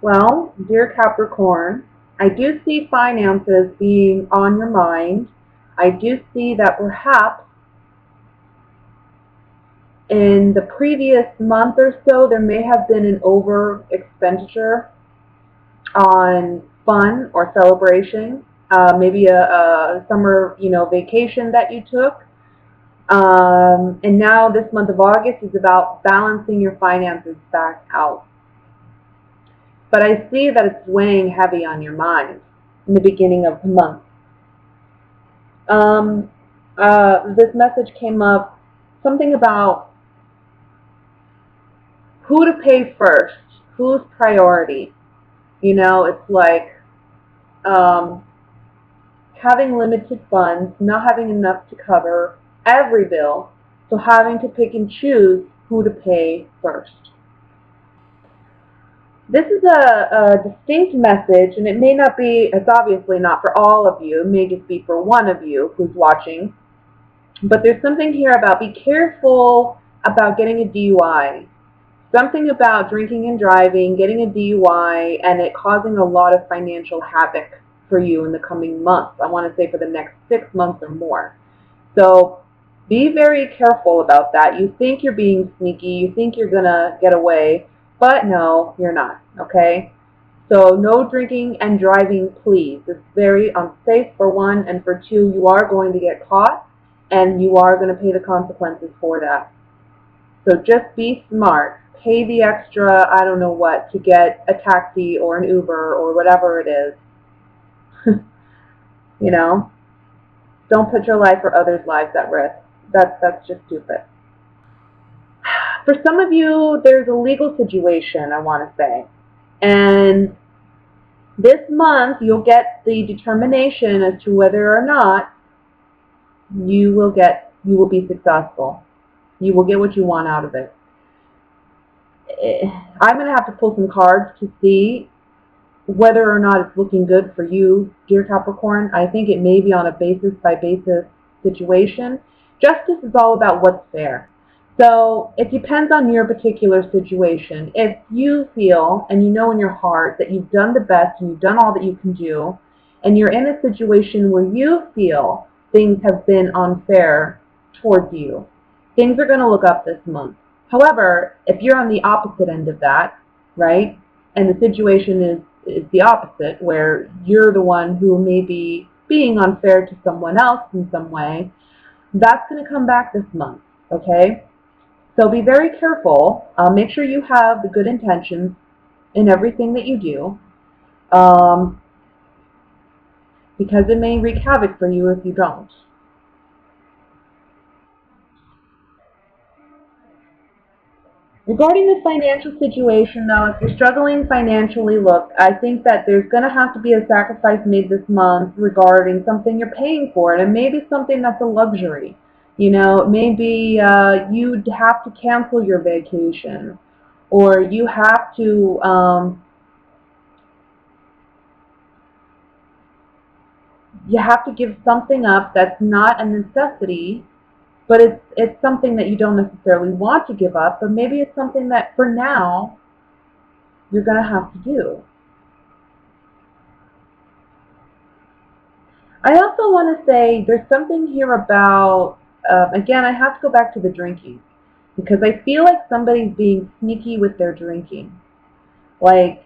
Well, dear Capricorn, I do see finances being on your mind. I do see that perhaps in the previous month or so there may have been an over expenditure on fun or celebration, maybe a summer, vacation that you took. And now this month of August is about balancing your finances back out. But I see that it's weighing heavy on your mind in the beginning of the month. Um, this message came up, something about who to pay first, who's priority. It's like um, having limited funds, not having enough to cover every bill, so having to pick and choose who to pay first. This is a distinct message, and it may not be, it's obviously not for all of you, it may just be for one of you who's watching, but there's something here about be careful about getting a DUI. Something about drinking and driving, getting a DUI, and it causing a lot of financial havoc for you in the coming months. I want to say for the next 6 months or more. So be very careful about that. You think you're being sneaky, you think you're going to get away, but no, you're not, okay? So no drinking and driving, please. It's very unsafe for one, and for two, you are going to get caught, and you are going to pay the consequences for that. So just be smart. Pay the extra, I don't know what, to get a taxi or an Uber or whatever it is. you know, don't put your life or others' lives at risk. That's just stupid. For some of you, there's a legal situation, I want to say. And this month, you'll get the determination as to whether or not you will be successful. You will get what you want out of it. I'm going to have to pull some cards to see whether or not it's looking good for you, dear Capricorn. I think it may be on a basis by basis situation. Justice is all about what's fair. So it depends on your particular situation. If you feel and you know in your heart that you've done the best and you've done all that you can do, and you're in a situation where you feel things have been unfair towards you, things are going to look up this month. However, if you're on the opposite end of that, right, and the situation is the opposite, where you're the one who may be being unfair to someone else in some way, that's going to come back this month, okay? So be very careful. Make sure you have the good intentions in everything that you do, because it may wreak havoc for you if you don't. Regarding the financial situation, though, if you're struggling financially, look, I think that there's going to have to be a sacrifice made this month regarding something you're paying for, and it may be something that's a luxury. Maybe you'd have to cancel your vacation, or you have to give something up that's not a necessity, but it's something that you don't necessarily want to give up, but maybe it's something that for now you're going to have to do. I also want to say there's something here about, again, I have to go back to the drinking, because I feel like somebody's being sneaky with their drinking. Like,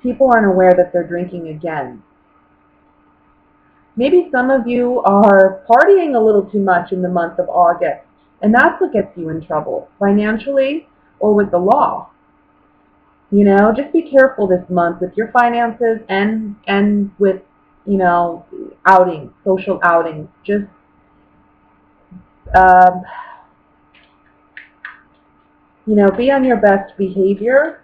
people aren't aware that they're drinking again. Maybe some of you are partying a little too much in the month of August, and that's what gets you in trouble, financially or with the law. Just be careful this month with your finances and with, outings, social outings. Just um, be on your best behavior.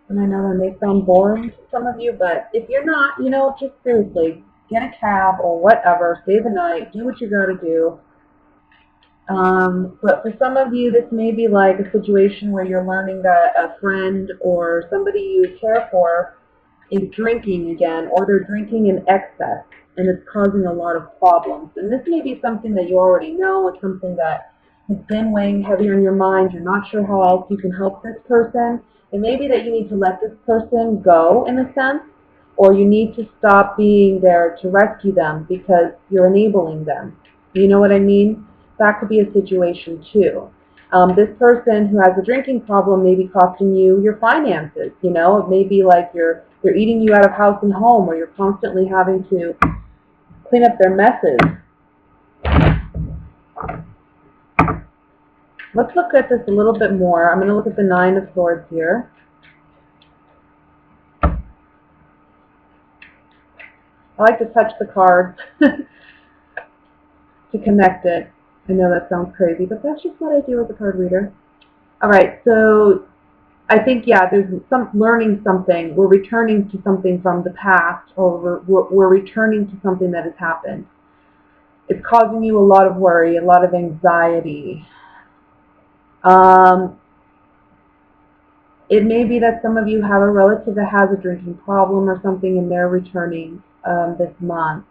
And I know that may sound boring to some of you, but if you're not, just seriously, get a cab or whatever, stay the night, do what you got to do. But for some of you, this may be like a situation where you're learning that a friend or somebody you care for is drinking again, or they're drinking in excess, and it's causing a lot of problems. And this may be something that you already know, it's something that It's been weighing heavy on your mind. You're not sure how else you can help this person. It may be that you need to let this person go, in a sense, or you need to stop being there to rescue them because you're enabling them. You know what I mean? That could be a situation too. This person who has a drinking problem may be costing you your finances. You know, it may be like they're eating you out of house and home, or you're constantly having to clean up their messes. Let's look at this a little bit more. I'm going to look at the Nine of Swords here. I like to touch the cards to connect it. I know that sounds crazy, but that's just what I do as a card reader. All right, so I think, yeah, there's some learning something. We're returning to something from the past, or we're returning to something that has happened. It's causing you a lot of worry, a lot of anxiety. It may be that some of you have a relative that has a drinking problem or something, and they're returning this month.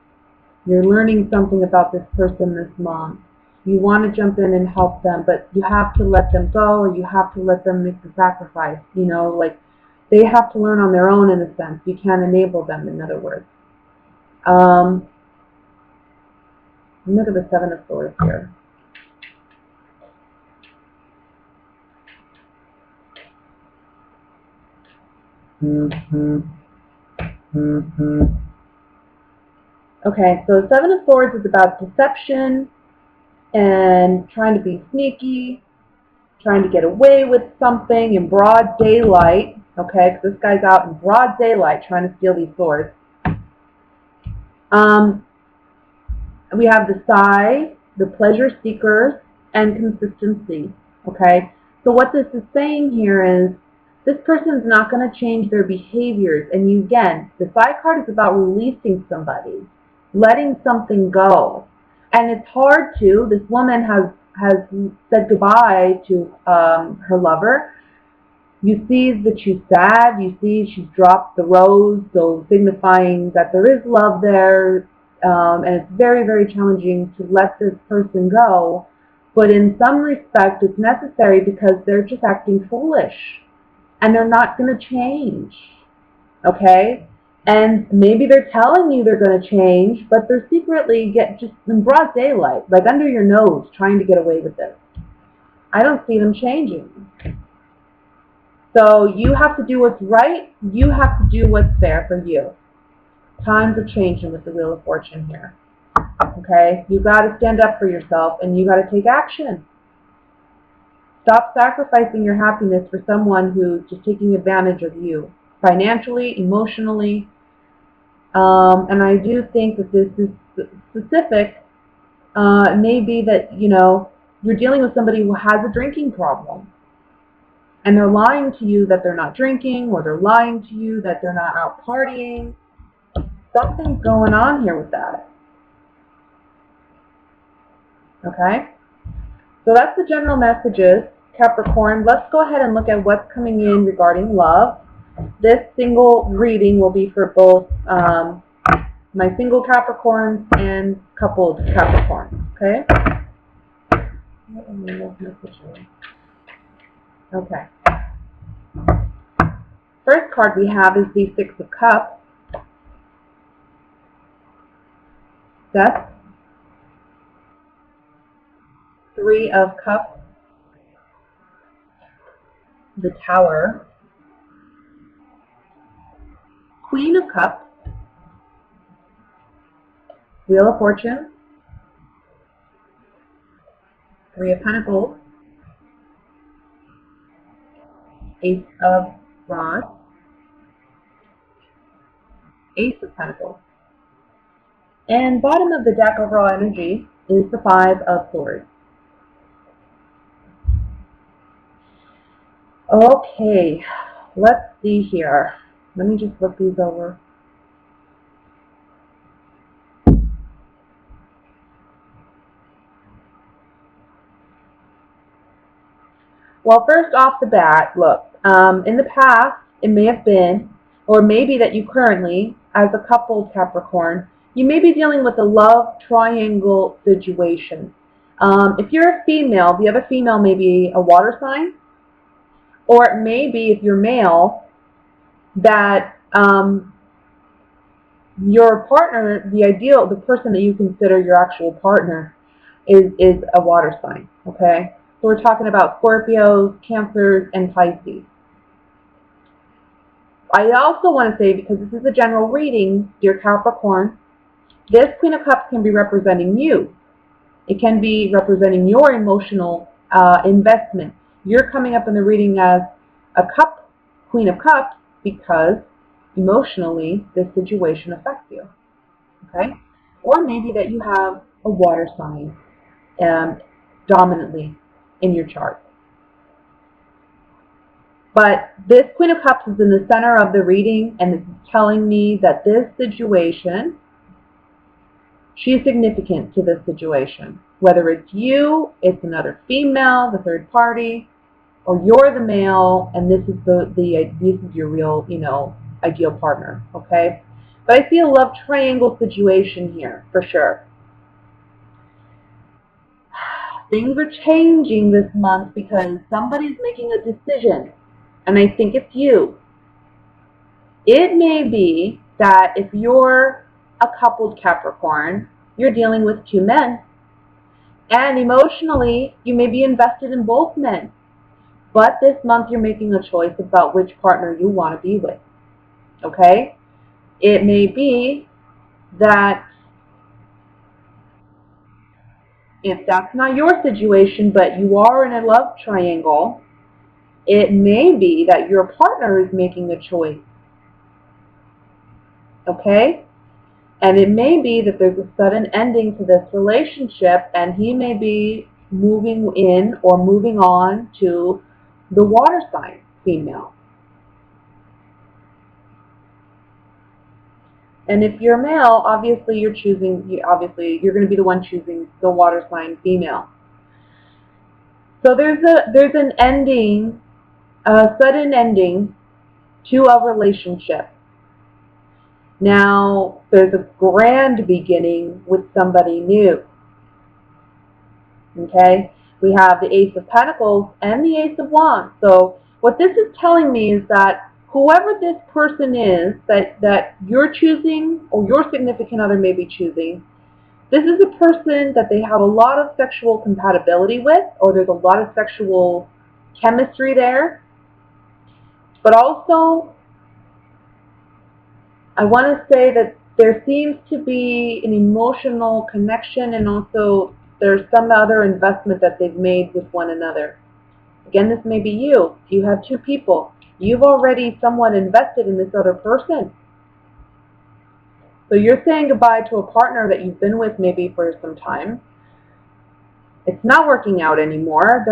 You're learning something about this person this month. You want to jump in and help them, but you have to let them go, or you have to let them make the sacrifice. You know, like they have to learn on their own, in a sense. You can't enable them, in other words. Look at the Seven of Swords here. Okay, so Seven of Swords is about deception and trying to be sneaky, trying to get away with something in broad daylight. Okay, because this guy's out in broad daylight trying to steal these swords. We have the Sigh, the Pleasure Seekers, and consistency. Okay, so what this is saying here is this person's not going to change their behaviors. And you, again, the Sigh card is about releasing somebody, letting something go. And it's hard to. This woman has said goodbye to her lover. You see that she's sad. You see she's dropped the rose, so signifying that there is love there. And it's very, very challenging to let this person go. But in some respect, it's necessary because they're just acting foolish. And they're not going to change. Okay? And maybe they're telling you they're going to change, but they're secretly just in broad daylight, like under your nose, trying to get away with this. I don't see them changing. So you have to do what's right. You have to do what's fair for you. Times are changing with the Wheel of Fortune here. Okay? You got to stand up for yourself, and you got to take action. Stop sacrificing your happiness for someone who's just taking advantage of you, financially, emotionally. And I do think that this is specific. It may be that, you know, you're dealing with somebody who has a drinking problem. And they're lying to you that they're not drinking, or they're lying to you that they're not out partying. Something's going on here with that. Okay? So that's the general messages, Capricorn. Let's go ahead and look at what's coming in regarding love. This single reading will be for both my single Capricorns and coupled Capricorns. Okay? Okay. First card we have is the Six of Cups. Death. Three of Cups. The Tower. Queen of Cups. Wheel of Fortune. Three of Pentacles. Ace of Rods. Ace of Pentacles. And bottom of the deck overall energy is the Five of Swords. Okay, let's see here. Let me just look these over. Well, first off the bat, look, in the past, it may have been, or maybe that you currently, as a coupled Capricorn, you may be dealing with a love triangle situation. If you're a female, the other female may be a water sign, or it may be, if you're male, that your partner, the person that you consider your actual partner, is a water sign, okay? So we're talking about Scorpios, Cancers, and Pisces. I also want to say, because this is a general reading, dear Capricorn, this Queen of Cups can be representing you. It can be representing your emotional investment. You're coming up in the reading as a Queen of Cups, because emotionally this situation affects you, okay? Or maybe that you have a water sign dominantly in your chart. But this Queen of Cups is in the center of the reading, and it's telling me that this situation, she's significant to this situation. Whether it's you, it's another female, the third party, or you're the male, and this is this is your real, ideal partner, okay? But I see a love triangle situation here, for sure. Things are changing this month because somebody's making a decision, and I think it's you. It may be that if you're a coupled Capricorn, you're dealing with two men, and emotionally you may be invested in both men. But this month you're making a choice about which partner you want to be with, okay? It may be that if that's not your situation, but you are in a love triangle, it may be that your partner is making a choice, okay? And it may be that there's a sudden ending to this relationship, and he may be moving in or moving on to the water sign female. And if you're male, obviously you're going to be the one choosing the water sign female. So there's an ending, a sudden ending to a relationship. Now there's a grand beginning with somebody new. Okay? We have the Ace of Pentacles and the Ace of Wands. So what this is telling me is that whoever this person is that you're choosing, or your significant other may be choosing, this is a person that they have a lot of sexual compatibility with, or there's a lot of sexual chemistry there. But also, I want to say that there seems to be an emotional connection, and also there's some other investment that they've made with one another. Again, this may be you. You have two people. You've already somewhat invested in this other person. So you're saying goodbye to a partner that you've been with maybe for some time. It's not working out anymore.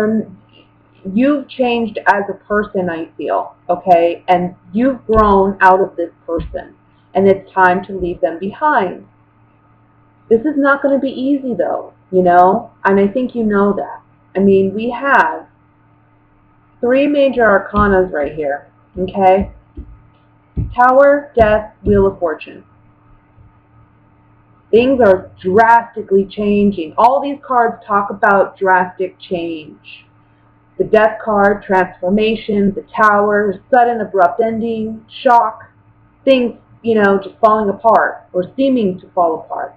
You've changed as a person, I feel, okay? And you've grown out of this person, and it's time to leave them behind. This is not going to be easy, though, and I think you know that. I mean, we have three major arcanas right here, okay? Tower, Death, Wheel of Fortune. Things are drastically changing. All these cards talk about drastic change. The Death card, transformation. The Tower, sudden abrupt ending, shock. Things, just falling apart or seeming to fall apart.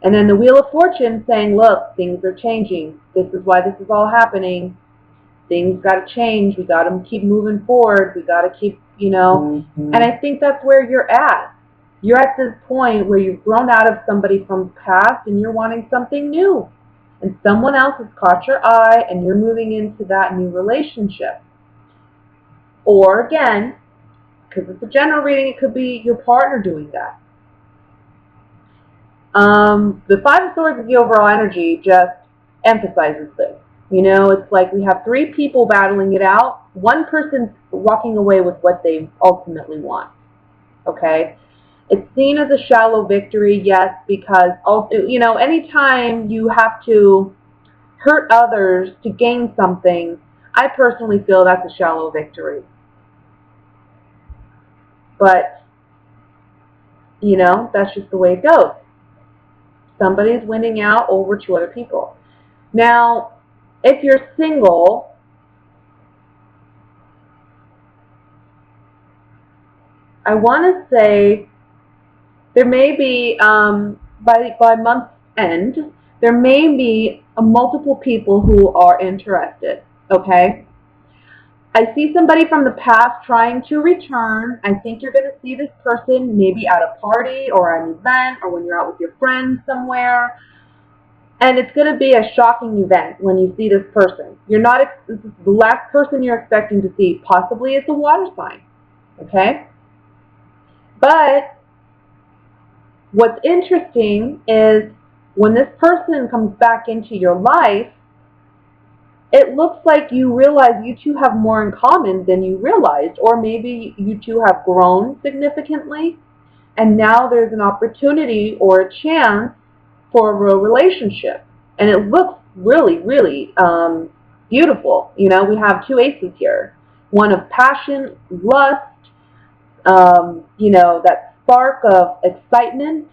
And then the Wheel of Fortune saying, look, things are changing. This is why this is all happening. Things got to change. We got to keep moving forward. We got to keep, And I think that's where you're at. You're at this point where you've grown out of somebody from the past, and you're wanting something new. And someone else has caught your eye, and you're moving into that new relationship. Or again, because it's a general reading, it could be your partner doing that. The Five of Swords is the overall energy, just emphasizes this. It's like we have three people battling it out. One person's walking away with what they ultimately want. Okay? It's seen as a shallow victory, yes, because also, anytime you have to hurt others to gain something, I personally feel that's a shallow victory. But, that's just the way it goes. Somebody's winning out over two other people. Now, if you're single, I want to say there may be, by month's end, there may be multiple people who are interested, okay? I see somebody from the past trying to return. I think you're going to see this person maybe at a party or an event or when you're out with your friends somewhere. And it's going to be a shocking event when you see this person. This is the last person you're expecting to see. Possibly it's a water sign, okay? But what's interesting is when this person comes back into your life, it looks like you realize you two have more in common than you realized, or maybe you two have grown significantly, and now there's an opportunity or a chance for a real relationship. And it looks really, really beautiful. You know, we have two aces here. One of passion, lust, you know, that spark of excitement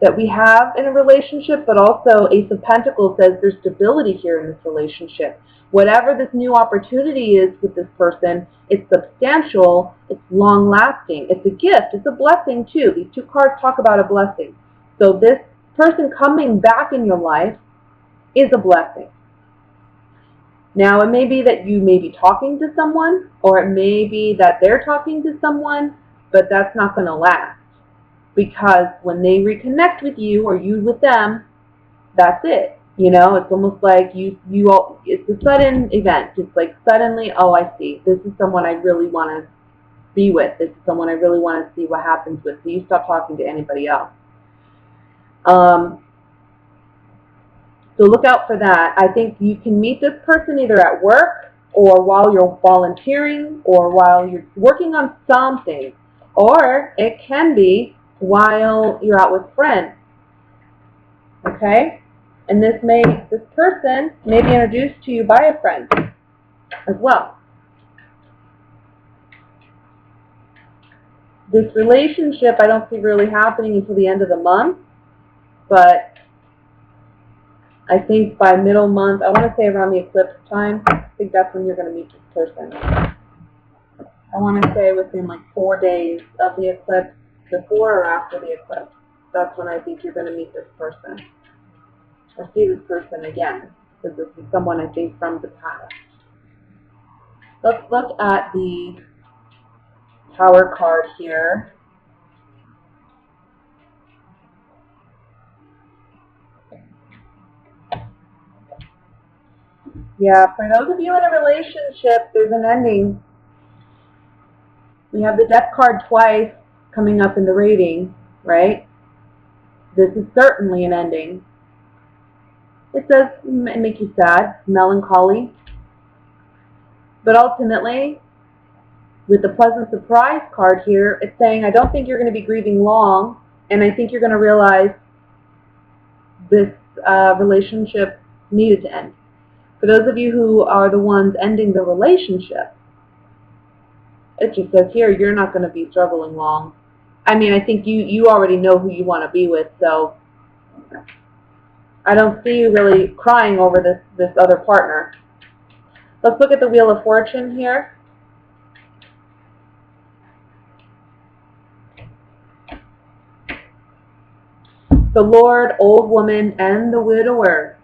that we have in a relationship, but also Ace of Pentacles says there's stability here in this relationship. Whatever this new opportunity is with this person, it's substantial, it's long-lasting, it's a gift, it's a blessing too. These two cards talk about a blessing. So this person coming back in your life is a blessing. Now, it may be that you may be talking to someone, or it may be that they're talking to someone, but that's not going to last. Because when they reconnect with you, or you with them, that's it. You know, it's almost like it's a sudden event. It's like suddenly, oh, I see. This is someone I really want to be with. This is someone I really want to see what happens with. So you stop talking to anybody else. So look out for that. I think you can meet this person either at work, or while you're volunteering, or while you're working on something. Or it can be while you're out with friends. Okay? And this person may be introduced to you by a friend as well. This relationship I don't see really happening until the end of the month, but I think by middle month, I want to say around the eclipse time, I think that's when you're going to meet this person. I want to say within like 4 days of the eclipse, before or after the eclipse. That's when I think you're going to meet this person. Or see this person again, because this is someone I think from the past. Let's look at the Tower card here. Yeah, for those of you in a relationship, there's an ending. We have the Death card twice coming up in the reading, right? This is certainly an ending. It does make you sad, melancholy. But ultimately, with the Pleasant Surprise card here, it's saying, I don't think you're going to be grieving long, and I think you're going to realize this relationship needed to end. For those of you who are the ones ending the relationship, it just says here, you're not going to be struggling long. I mean, I think you already know who you want to be with, so I don't see you really crying over this other partner. Let's look at the Wheel of Fortune here. The Lord, Old Woman, and the Widower.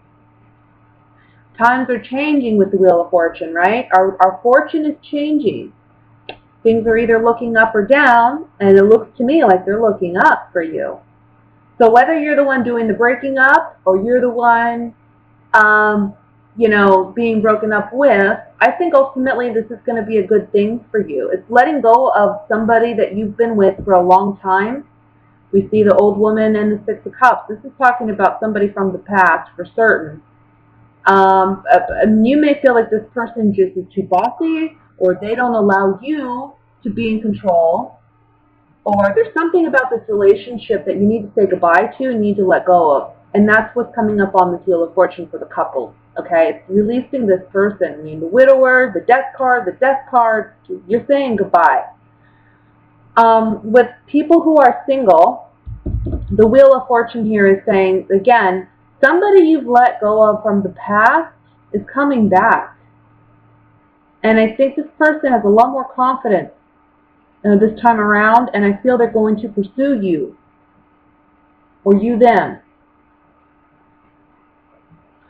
Times are changing with the Wheel of Fortune, right? Our fortune is changing. Things are either looking up or down, and it looks to me like they're looking up for you. So whether you're the one doing the breaking up, or you're the one, being broken up with, I think ultimately this is going to be a good thing for you. It's letting go of somebody that you've been with for a long time. We see the Old Woman and the Six of Cups. This is talking about somebody from the past for certain. You may feel like this person just is too bossy, or they don't allow you to be in control, or there's something about this relationship that you need to say goodbye to and need to let go of. And that's what's coming up on the Wheel of Fortune for the couple. Okay, it's releasing this person. I mean, the Widower, the Death card, you're saying goodbye. With people who are single, the Wheel of Fortune here is saying, again, Somebody you've let go of from the past is coming back. And I think this person has a lot more confidence this time around, and I feel they're going to pursue you, or you them.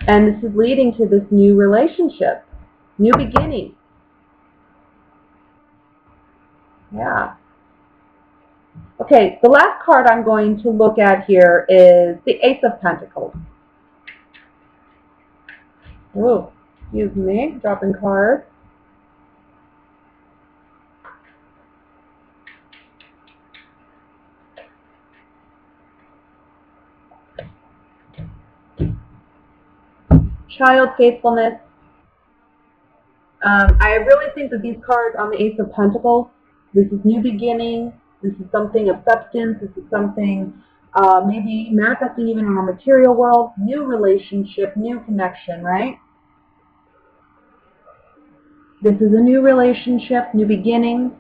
And this is leading to this new relationship, new beginning. Yeah. Okay, the last card I'm going to look at here is the Ace of Pentacles. Oh, excuse me, dropping cards. Child faithfulness. I really think that these cards on the Ace of Pentacles, this is new beginning, this is something of substance, this is something maybe manifesting even in our material world, new relationship, new connection, right? This is a new relationship, new beginning.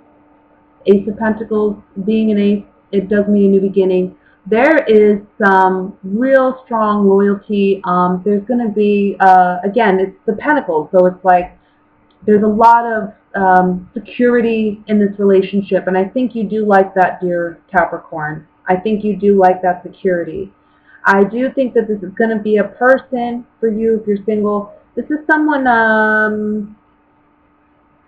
Ace of Pentacles, being an ace, it does mean a new beginning. There is some real strong loyalty. There's going to be, again, it's the Pentacles, so it's like there's a lot of security in this relationship, and I think you do like that, dear Capricorn. I think you do like that security. I do think that this is going to be a person for you if you're single. This is someone,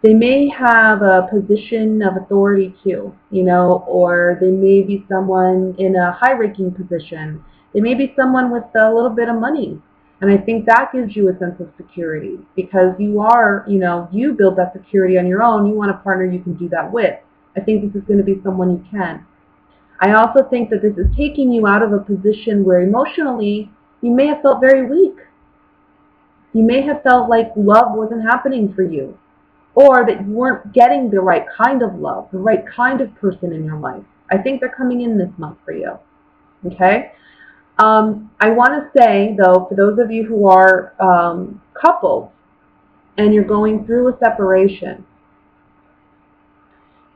they may have a position of authority too, or they may be someone in a high-ranking position. They may be someone with a little bit of money. And I think that gives you a sense of security because you are, you build that security on your own. You want a partner you can do that with. I think this is going to be someone you can. I also think that this is taking you out of a position where emotionally you may have felt very weak. You may have felt like love wasn't happening for you, or that you weren't getting the right kind of love, the right kind of person in your life. I think they're coming in this month for you. Okay? I want to say, though, for those of you who are couples and you're going through a separation,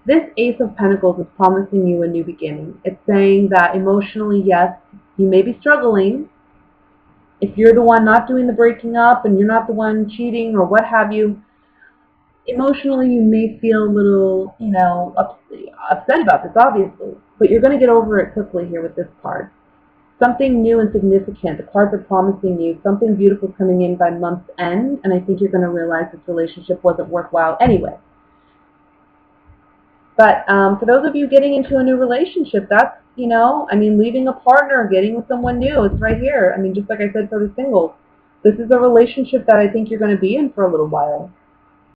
this Ace of Pentacles is promising you a new beginning. It's saying that emotionally, yes, you may be struggling. If you're the one not doing the breaking up and you're not the one cheating or what have you, emotionally you may feel a little, upset about this, obviously. But you're going to get over it quickly here with this card. Something new and significant. The cards are promising you something beautiful coming in by month's end, and I think you're going to realize this relationship wasn't worthwhile anyway. But for those of you getting into a new relationship, that's, leaving a partner, getting with someone new, it's right here. Just like I said for the singles, this is a relationship that I think you're going to be in for a little while.